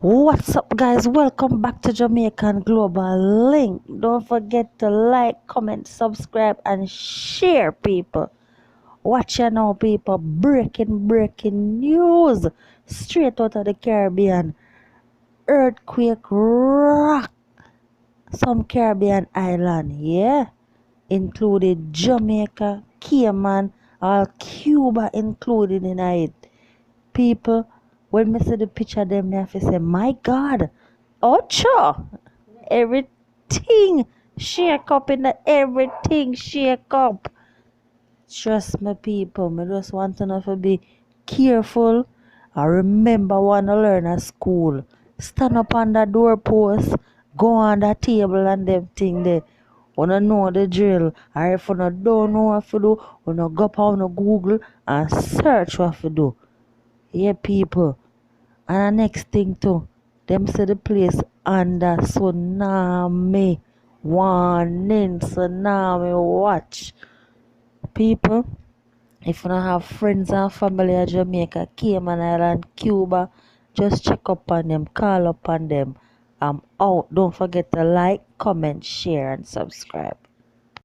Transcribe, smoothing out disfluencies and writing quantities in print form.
What's up, guys? Welcome back to Jamaican Global Link. Don't forget to like, comment, subscribe, and share, people. Watch you now, people. Breaking news straight out of the Caribbean. Earthquake rock some Caribbean island, yeah, included Jamaica, Cayman, all Cuba included in it. People, when me see the picture, them me have to say, my God, Ocho, everything shake up in the everything shake up. Trust me, people, me just want to know to be careful. I remember when I learn at school. Stand up on the doorpost, go on the table and them thing there. Wanna know the drill. Or if you don't know what to do, wanna go up on Google and search what to do. Yeah, people. And the next thing too, them say the place under tsunami warning, tsunami watch. People, if you don't have friends and family in Jamaica, Cayman Island, Cuba, just check up on them, call up on them. I'm out. Don't forget to like, comment, share, and subscribe.